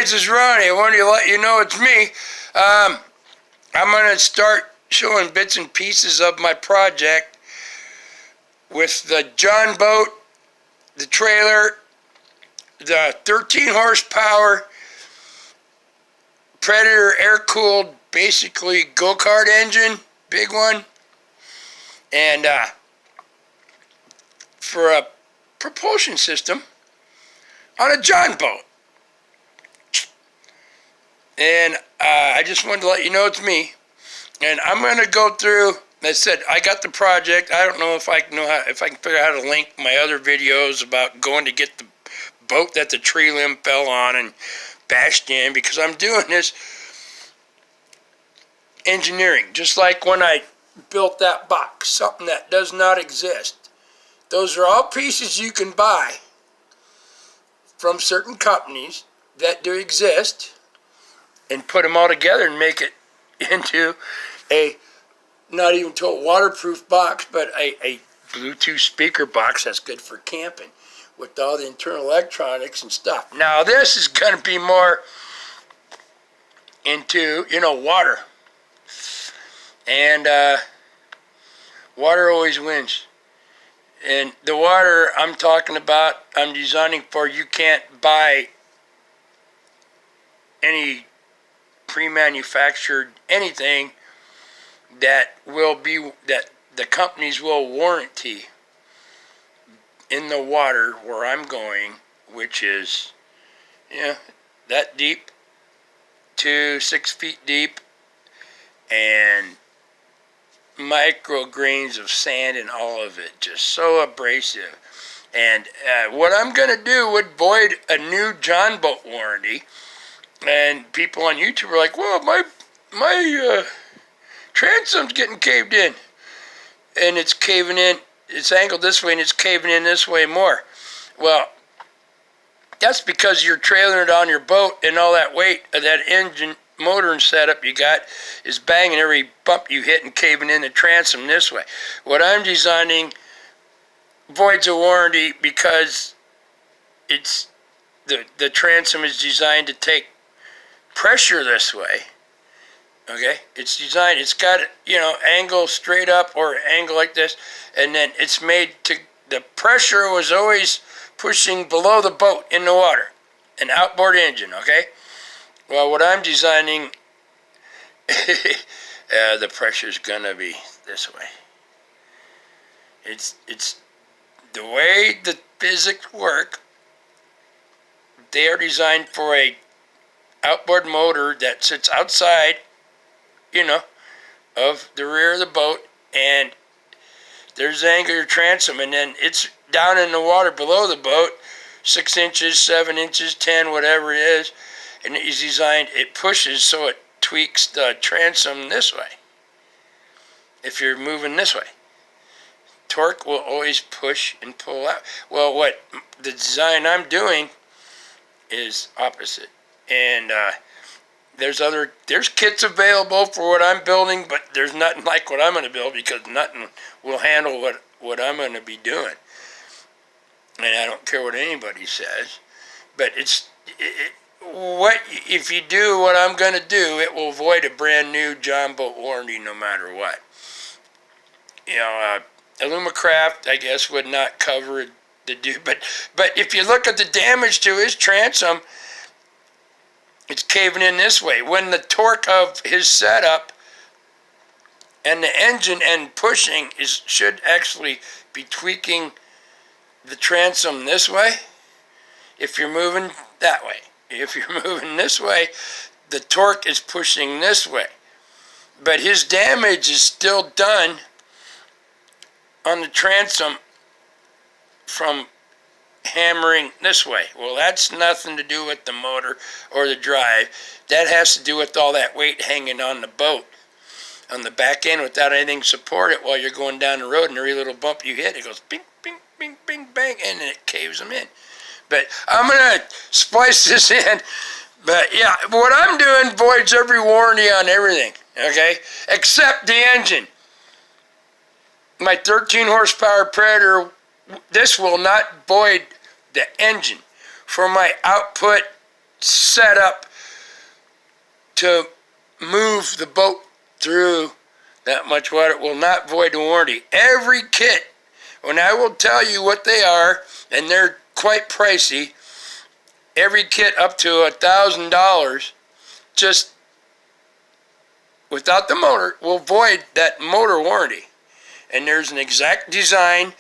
guys, it's Ronnie. I wanted to let you know it's me. I'm going to start showing bits and pieces of my project with the John boat, the trailer, the 13 horsepower Predator air-cooled, basically go-kart engine, big one, and for a propulsion system on a John boat. And I just wanted to let you know it's me. And I'm going to go through. I said I got the project. I don't know if I can figure out how to link my other videos about going to get the boat that the tree limb fell on and bashed in, because I'm doing this engineering, just like when I built that box, something that does not exist. Those are all pieces you can buy from certain companies that do exist, and put them all together and make it into a, not even to a waterproof box, but a Bluetooth speaker box that's good for camping with all the internal electronics and stuff. Now this is going to be more into, water. And water always wins. And the water I'm talking about, I'm designing for, you can't buy any pre-manufactured anything that the companies will warranty in the water where I'm going, which is that deep to 6 feet deep, and micro grains of sand and all of it, just so abrasive. And what I'm going to do would void a new John boat warranty. And people on YouTube are like, well, my transom's getting caved in. And it's caving in, it's angled this way and it's caving in this way more. Well, that's because you're trailering it on your boat, and all that weight of that engine, motor and setup you got is banging every bump you hit and caving in the transom this way. What I'm designing voids a warranty because it's the transom is designed to take pressure this way. Okay, it's designed, it's got angle straight up or angle like this, and then it's made to, the pressure was always pushing below the boat in the water, an outboard engine. Okay, well, what I'm designing, the pressure's gonna be this way. It's the way the physics work. They are designed for a outboard motor that sits outside, of the rear of the boat, and there's the angular transom, and then it's down in the water below the boat, 6 inches, 7 inches, 10, whatever it is, and it's designed, it pushes so it tweaks the transom this way. If you're moving this way, torque will always push and pull out. Well, what the design I'm doing is opposite. And there's kits available for what I'm building, but there's nothing like what I'm going to build, because nothing will handle what I'm going to be doing. And I don't care what anybody says, but if you do what I'm going to do, it will void a brand new John boat warranty no matter what. Illumicraft, I guess, would not cover the do, but if you look at the damage to his transom, it's caving in this way. When the torque of his setup and the engine and pushing should actually be tweaking the transom this way. If you're moving that way, if you're moving this way, the torque is pushing this way. But his damage is still done on the transom from hammering this way. Well, that's nothing to do with the motor or the drive. That has to do with all that weight hanging on the boat on the back end without anything to support it while you're going down the road, and every little bump you hit, it goes bing, bing, bing, bing, bang, and then it caves them in. But I'm going to splice this in. But yeah, what I'm doing voids every warranty on everything, okay, except the engine. My 13 horsepower Predator, this will not void the engine. For my output set up to move the boat through that much water will not void the warranty. Every kit, and I will tell you what they are, and they're quite pricey. Every kit up to $1,000, just without the motor, will void that motor warranty. And there's an exact design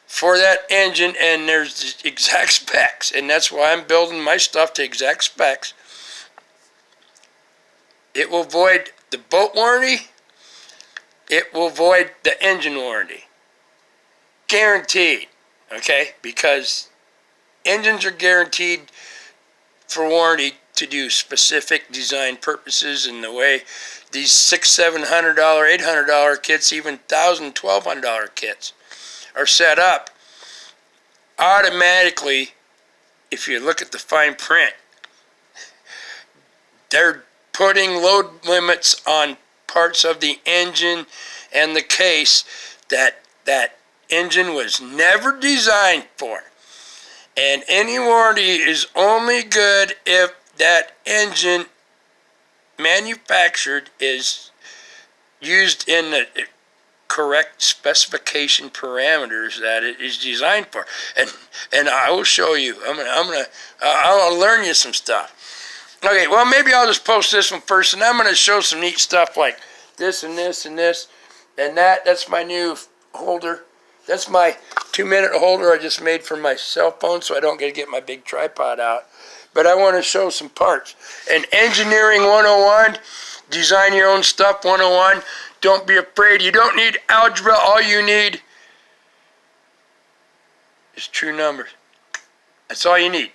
for that engine, and there's the exact specs, and that's why I'm building my stuff to exact specs. It will void the boat warranty. It will void the engine warranty. Guaranteed, okay? Because engines are guaranteed for warranty to do specific design purposes, in the way these $600, $700, $800 kits, even $1,000, $1,200 kits are set up. Automatically, if you look at the fine print, they're putting load limits on parts of the engine and the case that engine was never designed for. And any warranty is only good if that engine manufactured is used in the correct specification parameters that it is designed for. And I will show you. I'll learn you some stuff. Okay, well, maybe I'll just post this one first, and I'm going to show some neat stuff like this and this and this and that. That's my new holder. That's my 2-minute holder I just made for my cell phone, so I don't get my big tripod out. But I want to show some parts. And Engineering 101, Design Your Own Stuff 101. Don't be afraid. You don't need algebra. All you need is true numbers. That's all you need.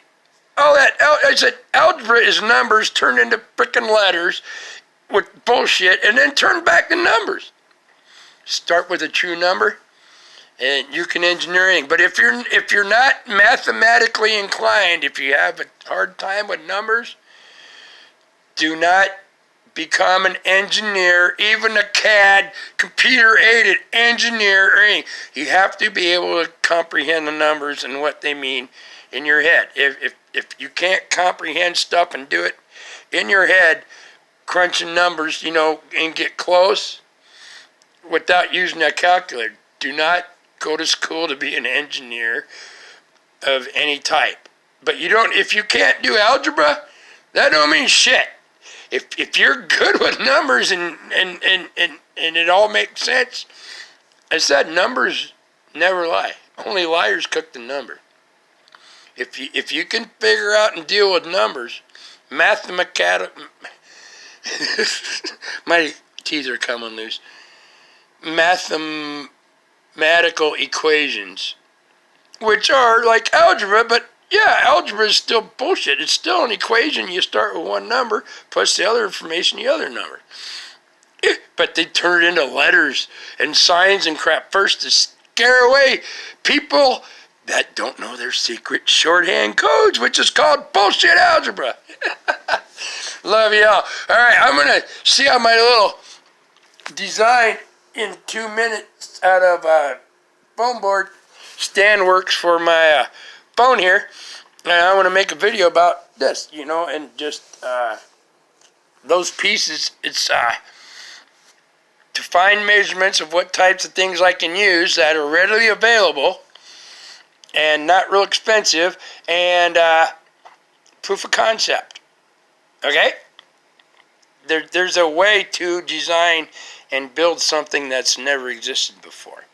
I said algebra is numbers turned into frickin' letters with bullshit, and then turn back to numbers. Start with a true number, and you can engineering. But if you're not mathematically inclined, if you have a hard time with numbers, do not become an engineer, even a CAD, computer-aided engineering. You have to be able to comprehend the numbers and what they mean in your head. If you can't comprehend stuff and do it in your head, crunching numbers, and get close without using a calculator, do not go to school to be an engineer of any type. But if you can't do algebra, that don't mean shit. If you're good with numbers and it all makes sense, I said numbers never lie. Only liars cook the number. If you can figure out and deal with numbers, mathematical, my teeth are coming loose. Mathematical equations, which are like algebra, but yeah, algebra is still bullshit. It's still an equation. You start with one number, plus the other information, the other number. But they turn it into letters and signs and crap first to scare away people that don't know their secret shorthand codes, which is called bullshit algebra. Love y'all. All right, I'm going to see how my little design in 2 minutes out of foam board stand works for my phone here. And I want to make a video about this, and just those pieces. It's to find measurements of what types of things I can use that are readily available and not real expensive, and proof of concept. Okay? There's a way to design and build something that's never existed before.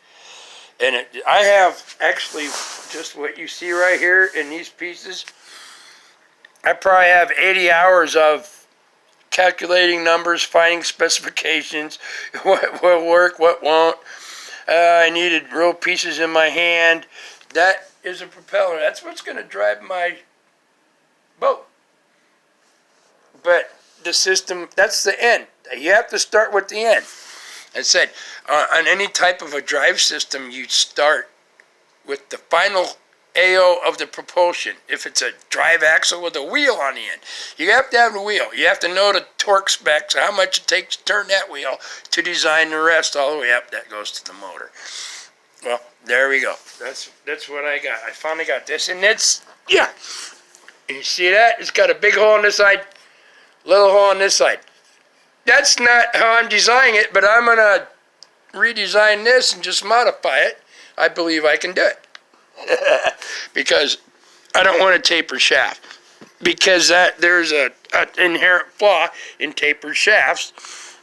And I have actually just what you see right here in these pieces. I probably have 80 hours of calculating numbers, finding specifications, what will work, what won't. I needed real pieces in my hand. That is a propeller. That's what's going to drive my boat. But the system, that's the end. You have to start with the end. I said, on any type of a drive system, you start with the final AO of the propulsion. If it's a drive axle with a wheel on the end, you have to have the wheel. You have to know the torque specs, how much it takes to turn that wheel to design the rest all the way up. That goes to the motor. Well, there we go. That's what I got. I finally got this, and it's, yeah, You see that? It's got a big hole on this side, little hole on this side. That's not how I'm designing it, but I'm going to redesign this and just modify it. I believe I can do it. Because I don't want a taper shaft. Because there's an inherent flaw in tapered shafts.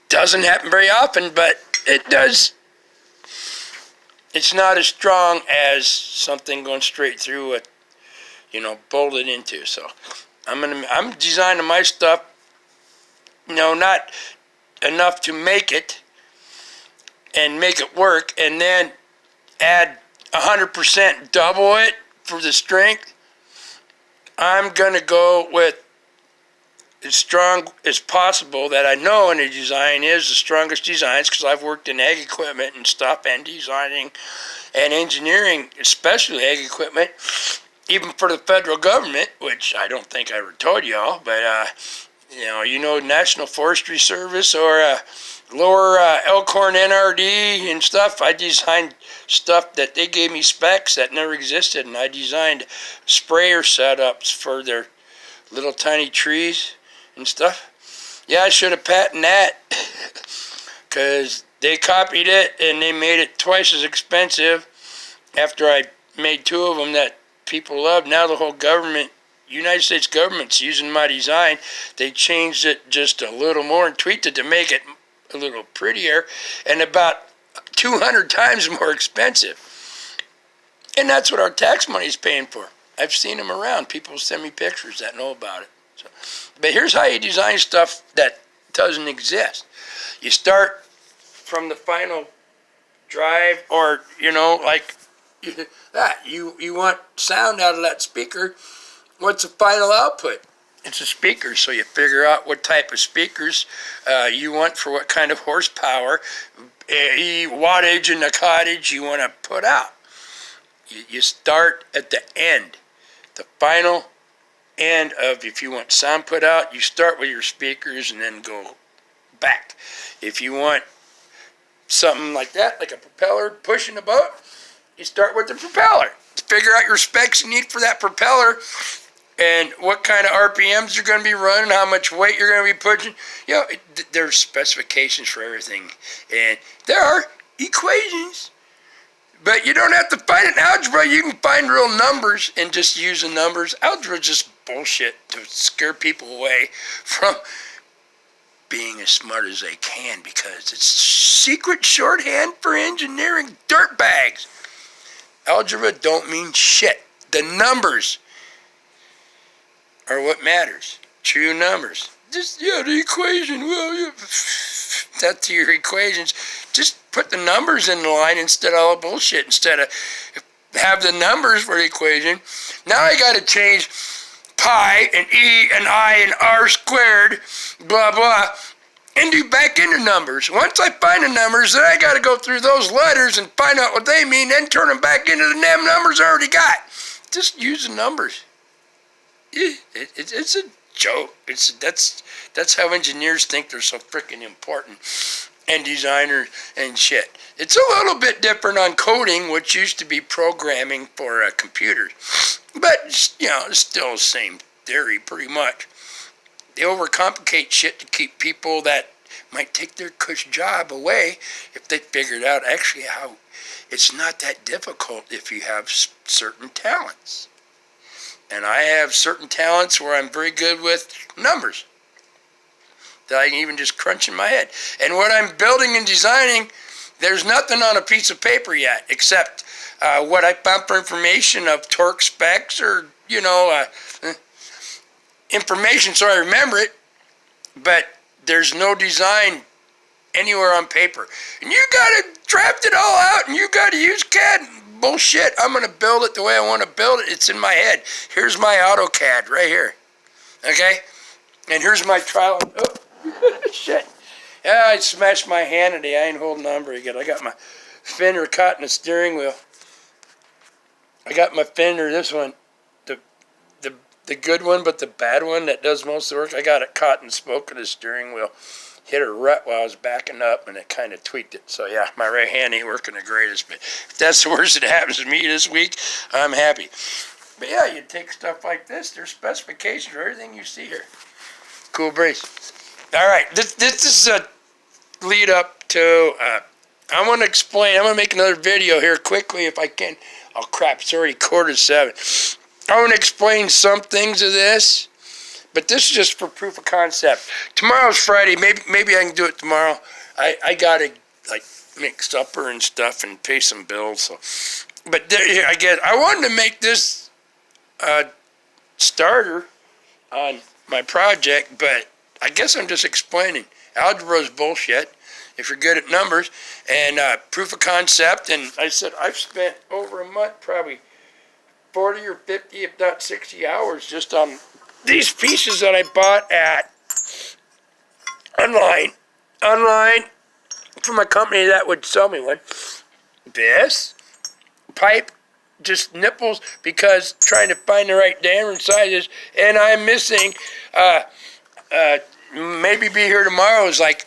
Doesn't happen very often, but it does. It's not as strong as something going straight through it, bolted into. So I'm designing my stuff, not enough to make it and make it work, and then add 100%, double it for the strength. I'm going to go with as strong as possible that I know in a design is the strongest designs, because I've worked in ag equipment and stuff and designing and engineering, especially ag equipment, even for the federal government, which I don't think I ever told y'all, but National Forestry Service or Lower Elkhorn NRD and stuff. I designed stuff that they gave me specs that never existed, and I designed sprayer setups for their little tiny trees and stuff. Yeah, I should have patented that, because they copied it and they made it twice as expensive after I made 2 of them that people love. Now the whole government, United States government's using my design. They changed it just a little more and tweaked it to make it a little prettier and about 200 times more expensive. And that's what our tax money is paying for. I've seen them around. People send me pictures that know about it. So, but here's how you design stuff that doesn't exist. You start from the final drive, or like that. You want sound out of that speaker. What's the final output? It's a speaker, so you figure out what type of speakers you want for what kind of horsepower, wattage in the cottage you want to put out. You start at the end, the final end of, if you want sound put out, you start with your speakers and then go back. If you want something like that, like a propeller pushing a boat, you start with the propeller. Figure out your specs you need for that propeller and what kind of RPMs you're going to be running, how much weight you're going to be pushing. There's specifications for everything. And there are equations. But you don't have to find it in algebra. You can find real numbers and just use the numbers. Algebra is just bullshit to scare people away from being as smart as they can, because it's secret shorthand for engineering dirtbags. Algebra don't mean shit. The numbers are what matters. True numbers. Just, the equation. Well, that's your equations. Just put the numbers in the line instead of all the bullshit. Instead of have the numbers for the equation. Now I got to change pi and e and I and r squared, blah, blah, and do back into numbers. Once I find the numbers, then I got to go through those letters and find out what they mean, then turn them back into the damn numbers I already got. Just use the numbers. It's a joke. That's how engineers think they're so freaking important, and designers and shit. It's a little bit different on coding, which used to be programming for computers, but it's still the same theory pretty much. They overcomplicate shit to keep people that might take their CUSH job away if they figured out actually how it's not that difficult if you have certain talents. And I have certain talents where I'm very good with numbers that I can even just crunch in my head. And what I'm building and designing, there's nothing on a piece of paper yet except what I found for information of torque specs or, information so I remember it. But there's no design anywhere on paper. And you got to draft it all out, and you got to use CAD. Bullshit. I'm going to build it the way I want to build it. It's in my head. Here's my AutoCAD right here. Okay? And here's my trial. Oh, shit. Yeah, I smashed my hand today. I ain't holding on very good. I got my fender caught in the steering wheel. I got my fender, this one, the good one, but the bad one that does most of the work. I got it caught in the spoke of the steering wheel. Hit a rut while I was backing up, and it kind of tweaked it. So yeah, my right hand ain't working the greatest, but if that's the worst that happens to me this week, I'm happy. But yeah, you take stuff like this. There's specifications for everything you see here. Cool breeze. All right, this is a lead up to. I want to explain. I'm gonna make another video here quickly if I can. Oh crap! It's already 6:45. I want to explain some things of this, but this is just for proof of concept. Tomorrow's Friday. Maybe I can do it tomorrow. I gotta like make supper and stuff and pay some bills. So, but there, I guess I wanted to make this starter on my project, but I guess I'm just explaining. Algebra is bullshit if you're good at numbers, and proof of concept. And I said I've spent over a month, probably 40 or 50, if not 60 hours just on these pieces that I bought at online from a company that would sell me one. This pipe, just nipples, because trying to find the right diameter sizes, and I'm missing, maybe be here tomorrow, is like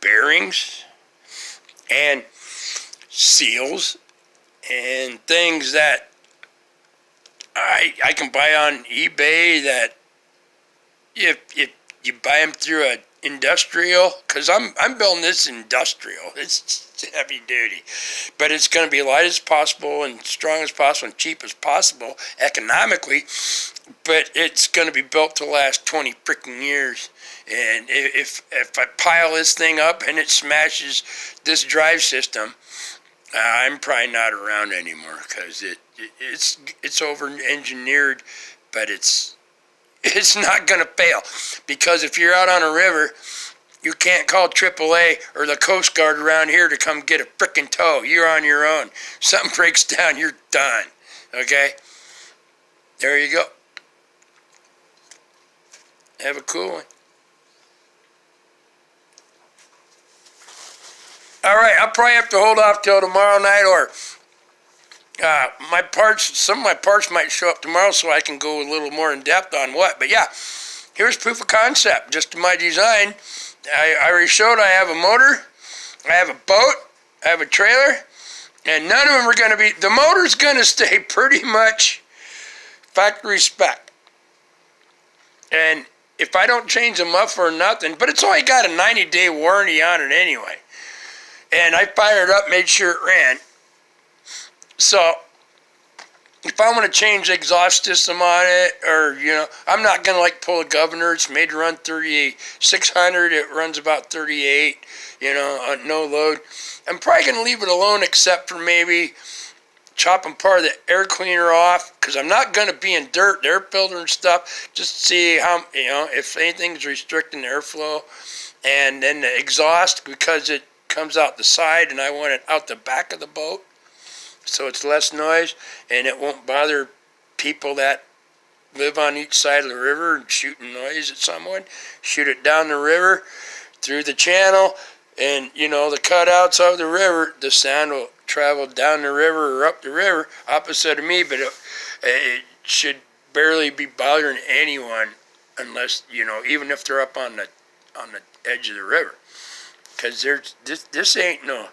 bearings and seals and things that I can buy on eBay, that if you buy them through a industrial, because I'm building this industrial. It's heavy duty, but it's going to be light as possible and strong as possible and cheap as possible economically, but it's going to be built to last 20 freaking years. And if I pile this thing up and it smashes this drive system, I'm probably not around anymore, because it's over engineered, but it's not going to fail, because if you're out on a river, you can't call AAA or the Coast Guard around here to come get a frickin' tow. You're on your own. Something breaks down, you're done. Okay? There you go. Have a cool one. All right, I'll probably have to hold off till tomorrow night, or some of my parts might show up tomorrow, so I can go a little more in depth on what. But yeah, here's proof of concept. Just my design. I already showed I have a motor, I have a boat, I have a trailer, and none of them are going to be, the motor's going to stay pretty much factory spec. And if I don't change the muffler or nothing, but it's only got a 90-day warranty on it anyway. And I fired it up, made sure it ran. So if I want to change the exhaust system on it, or, I'm not going to like pull a governor. It's made to run 38,600. It runs about 38, on no load. I'm probably going to leave it alone, except for maybe chopping part of the air cleaner off, because I'm not going to be in dirt, the air filter and stuff, just to see how, if anything's restricting the airflow. And then the exhaust, because it comes out the side, and I want it out the back of the boat, so it's less noise, and it won't bother people that live on each side of the river and shooting noise at someone. Shoot it down the river, through the channel, and, the cutouts of the river, the sound will travel down the river or up the river, opposite of me, but it should barely be bothering anyone, unless, even if they're up on the edge of the river. Because this ain't no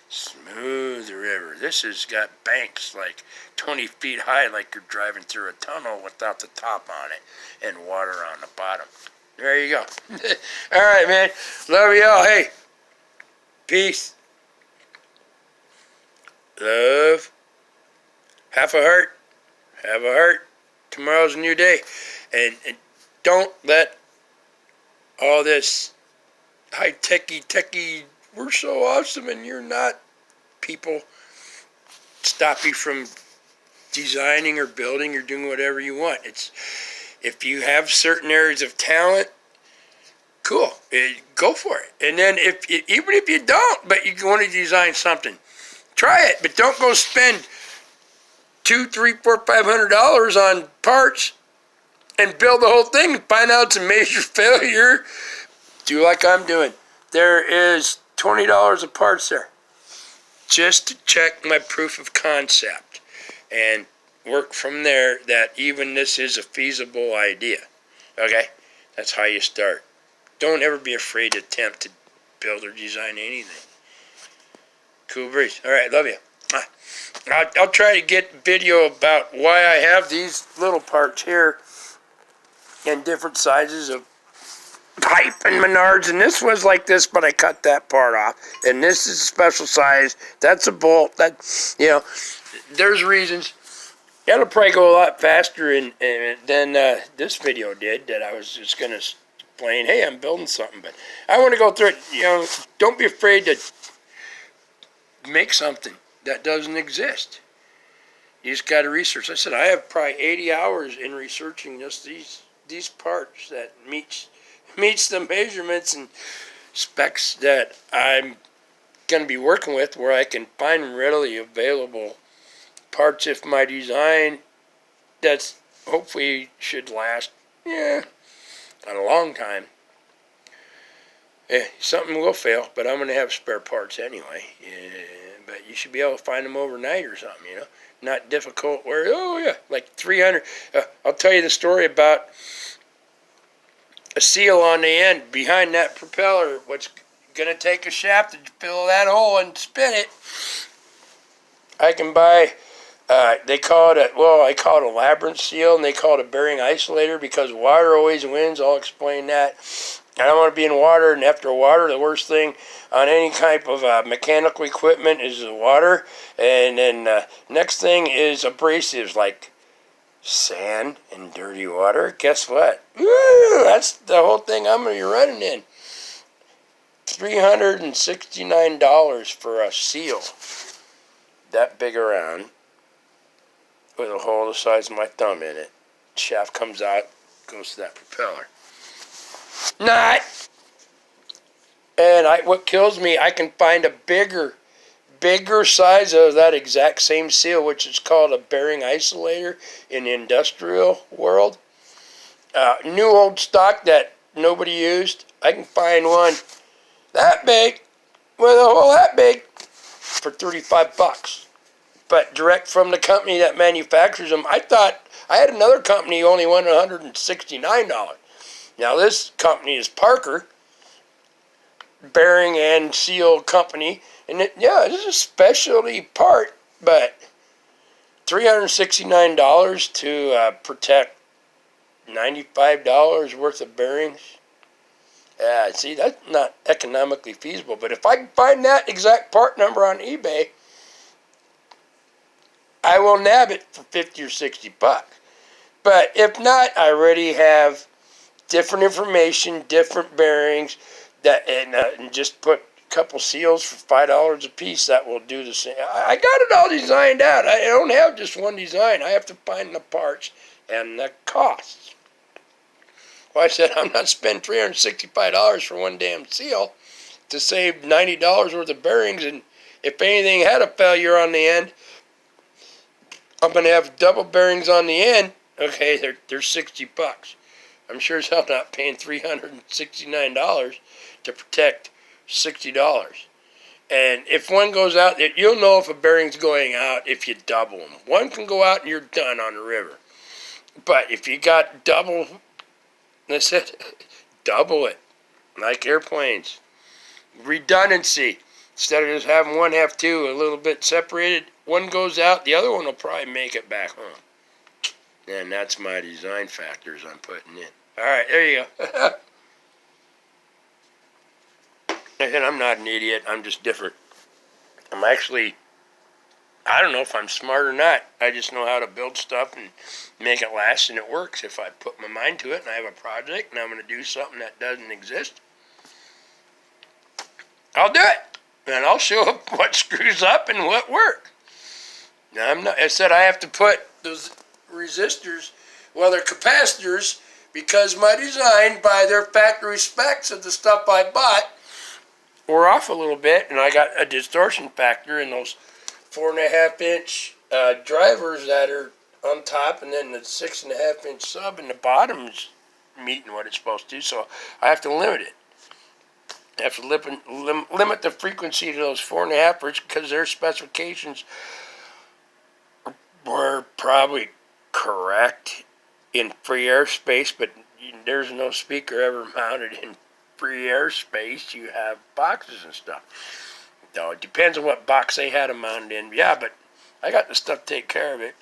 smooth river. This has got banks like 20 feet high, like you're driving through a tunnel without the top on it, and water on the bottom. There you go. All right, man. Love y'all. Hey, peace. Love. Half a heart. Have a heart. Tomorrow's a new day. And don't let all this techie, we're so awesome and you're not, people stop you from designing or building or doing whatever you want. It's, if you have certain areas of talent, cool, go for it. And then even if you don't, but you want to design something, try it, but don't go spend $200, $300, $400, $500 on parts and build the whole thing and find out it's a major failure. Do like I'm doing. There is $20 of parts there, just to check my proof of concept and work from there that even this is a feasible idea. Okay? That's how you start. Don't ever be afraid to attempt to build or design anything. Cool breeze. All right, love you. I'll try to get video about why I have these little parts here in different sizes of pipe and Menards, and this was like this, but I cut that part off, and this is a special size. That's a bolt. That, there's reasons. That'll probably go a lot faster than this video did. That I was just gonna explain. Hey, I'm building something, but I want to go through it. Don't be afraid to make something that doesn't exist. You just got to research. I said I have probably 80 hours in researching just these parts that meets the measurements and specs that I'm going to be working with, where I can find readily available parts if my design that's hopefully should last a long time. Something will fail, but I'm going to have spare parts anyway. But you should be able to find them overnight or something, Not difficult where, like 300. I'll tell you the story about a seal on the end behind that propeller. What's going to take a shaft to fill that hole and spin it. I can buy, I call it a labyrinth seal, and they call it a bearing isolator because water always wins. I'll explain that. I don't want to be in water, and after water, the worst thing on any type of mechanical equipment is the water. And then next thing is abrasives like sand and dirty water. Guess what? Woo, that's the whole thing I'm going to be running in. $369 for a seal that big around with a hole the size of my thumb in it. Shaft comes out, goes to that propeller. Not. And what kills me, I can find a bigger size of that exact same seal, which is called a bearing isolator in the industrial world. New old stock that nobody used. I can find one that big with a hole that big for $35. But direct from the company that manufactures them. I thought I had another company only wanted $169. Now this company is Parker, bearing and seal company, and this is a specialty part, but $369 to protect $95 worth of bearings. See, that's not economically feasible. But if I can find that exact part number on eBay, I will nab it for $50 or $60. But if not, I already have different information, different bearings, and just put a couple seals for $5 a piece. That will do the same. I got it all designed out. I don't have just one design. I have to find the parts and the costs. Well, I said I'm not spending $365 for one damn seal to save $90 worth of bearings, and if anything had a failure on the end, I'm going to have double bearings on the end. Okay, they're $60. I'm sure as hell not paying $369 to protect $60. And if one goes out, you'll know if a bearing's going out if you double them. One can go out and you're done on the river. But if you got double, that's it, double it, like airplanes. Redundancy. Instead of just having one have two a little bit separated, one goes out, the other one will probably make it back home. And that's my design factors I'm putting in. All right, there you go. And I'm not an idiot. I'm just different. I'm actually, I don't know if I'm smart or not. I just know how to build stuff and make it last, and it works. If I put my mind to it and I have a project and I'm going to do something that doesn't exist, I'll do it. And I'll show up what screws up and what works. Now, I said I have to put those resistors, well, they're capacitors, because my design, by their factory specs of the stuff I bought, were off a little bit, and I got a distortion factor in those 4.5-inch drivers that are on top, and then the 6.5-inch sub in the bottom is meeting what it's supposed to, so I have to limit it. I have to limit the frequency to those 4.5-inch because their specifications were probably correct in free airspace, but there's no speaker ever mounted in free airspace. You have boxes and stuff. So it depends on what box they had them mounted in. Yeah, but I got the stuff to take care of it.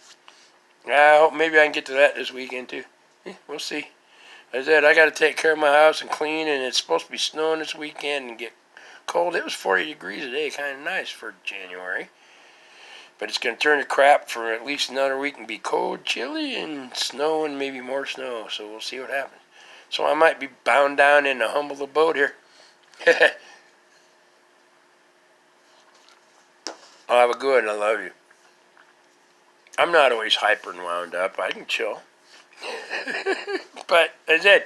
I hope maybe I can get to that this weekend too. We'll see. As I said, I got to take care of my house and clean, and it's supposed to be snowing this weekend and get cold. It was 40 degrees today, kind of nice for January. But it's going to turn to crap for at least another week and be cold, chilly, and snow, and maybe more snow. So we'll see what happens. So I might be bound down in the humble abode here. I'll have a good one. I love you. I'm not always hyper and wound up. I can chill. But I said,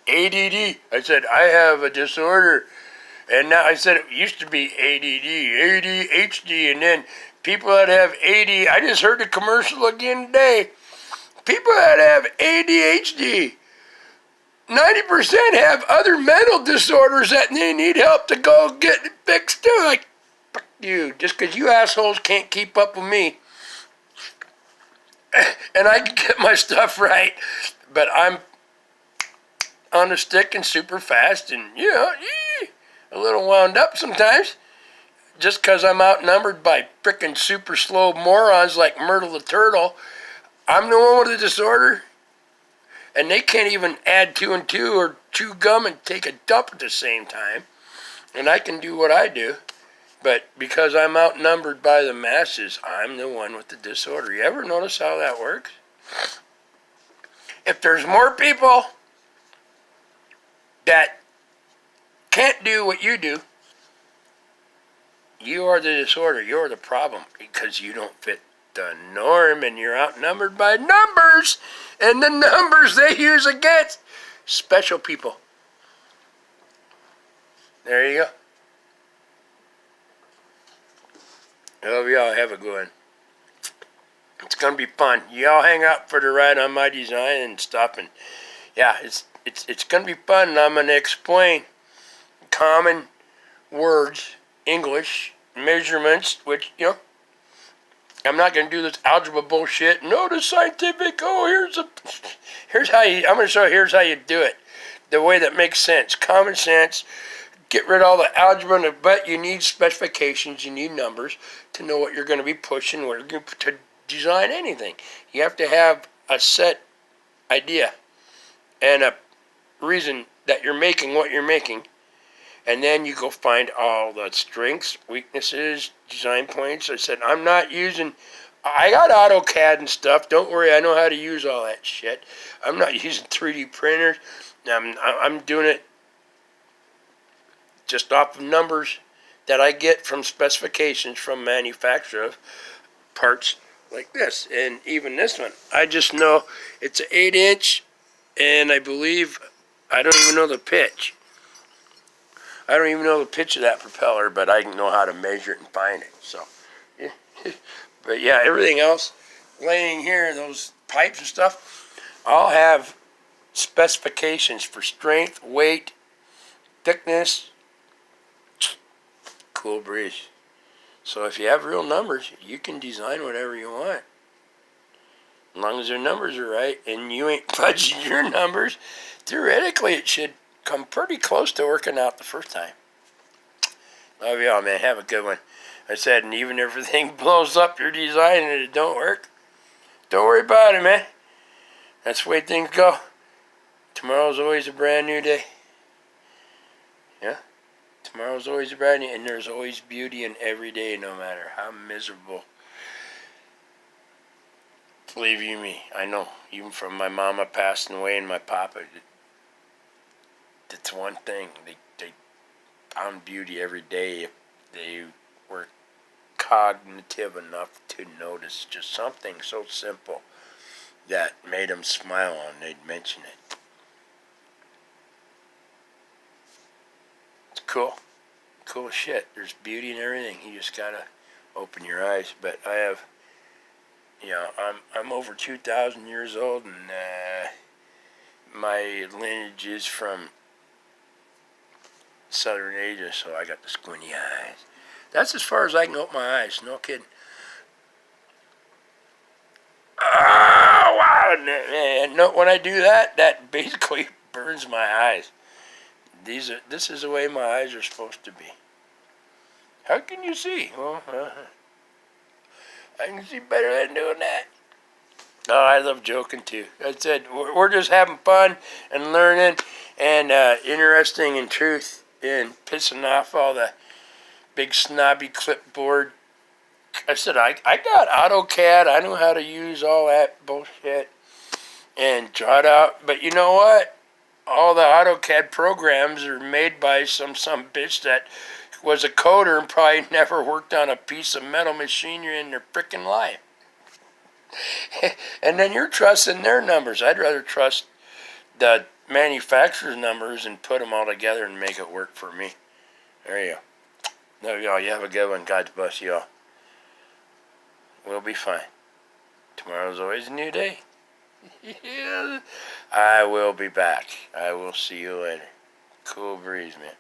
ADD. I said, I have a disorder. And now I said it used to be ADD, ADHD, and then people that have AD, I just heard the commercial again today. People that have ADHD, 90% have other mental disorders that they need help to go get it fixed too. Like, fuck you, just because you assholes can't keep up with me. And I can get my stuff right, but I'm on a stick and super fast and, you know, a little wound up sometimes. Just because I'm outnumbered by frickin' super slow morons like Myrtle the Turtle. I'm the one with the disorder. And they can't even add 2 and 2 or chew gum and take a dump at the same time. And I can do what I do. But because I'm outnumbered by the masses, I'm the one with the disorder. You ever notice how that works? If there's more people that can't do what you do, you are the disorder. You're the problem because you don't fit the norm and you're outnumbered by numbers. And the numbers they use against special people. There you go. I love y'all. Have a good one. It's going to be fun. Y'all hang out for the ride on my design and stuff. And yeah, it's going to be fun. And I'm going to explain common words, English, measurements, which, you know, I'm not going to do this algebra bullshit. No, the scientific, here's how you, I'm going to show you, here's how you do it. The way that makes sense. Common sense. Get rid of all the algebra, but you need specifications, you need numbers to know what you're going to be pushing, what you're going to design anything. You have to have a set idea and a reason that you're making what you're making. And then you go find all the strengths, weaknesses, design points. I said, I got AutoCAD and stuff. Don't worry, I know how to use all that shit. I'm not using 3D printers. I'm doing it just off of numbers that I get from specifications from manufacturer of parts like this. And even this one, I just know it's an 8-inch, and I believe, I don't even know the pitch. I don't even know the pitch of that propeller, but I know how to measure it and find it. So, yeah. But yeah, everything else laying here, those pipes and stuff, all have specifications for strength, weight, thickness. Cool breeze. So if you have real numbers, you can design whatever you want. As long as their numbers are right and you ain't fudging your numbers, theoretically it should come pretty close to working out the first time. Love y'all, man. Have a good one. I said, and even if everything blows up your design and it don't work, don't worry about it, man. That's the way things go. Tomorrow's always a brand new day. Yeah? Tomorrow's always a brand new, and there's always beauty in every day, no matter how miserable. Believe you me, I know. Even from my mama passing away and my papa, that's one thing. They found beauty every day if they were cognitive enough to notice just something so simple that made them smile and they'd mention it. It's cool. Cool shit. There's beauty in everything. You just gotta open your eyes. But I have, you know, I'm over 2,000 years old, and my lineage is from Southern Asia, so I got the squinty eyes. That's as far as I can open my eyes. No kidding. Oh, wow. And no, when I do that, that basically burns my eyes. This is the way my eyes are supposed to be. How can you see? Well, I can see better than doing that. Oh, I love joking too. I said we're just having fun and learning and interesting in truth and pissing off all the big snobby clipboard. I said I got AutoCAD. I know how to use all that bullshit and draw it out. But you know what? All the AutoCAD programs are made by some bitch that was a coder and probably never worked on a piece of metal machinery in their frickin' life. And then you're trusting their numbers. I'd rather trust the manufacturer's numbers and put them all together and make it work for me. There you go. Love y'all. You have a good one. God bless y'all. We'll be fine. Tomorrow's always a new day. I will be back. I will see you later. Cool breeze, man.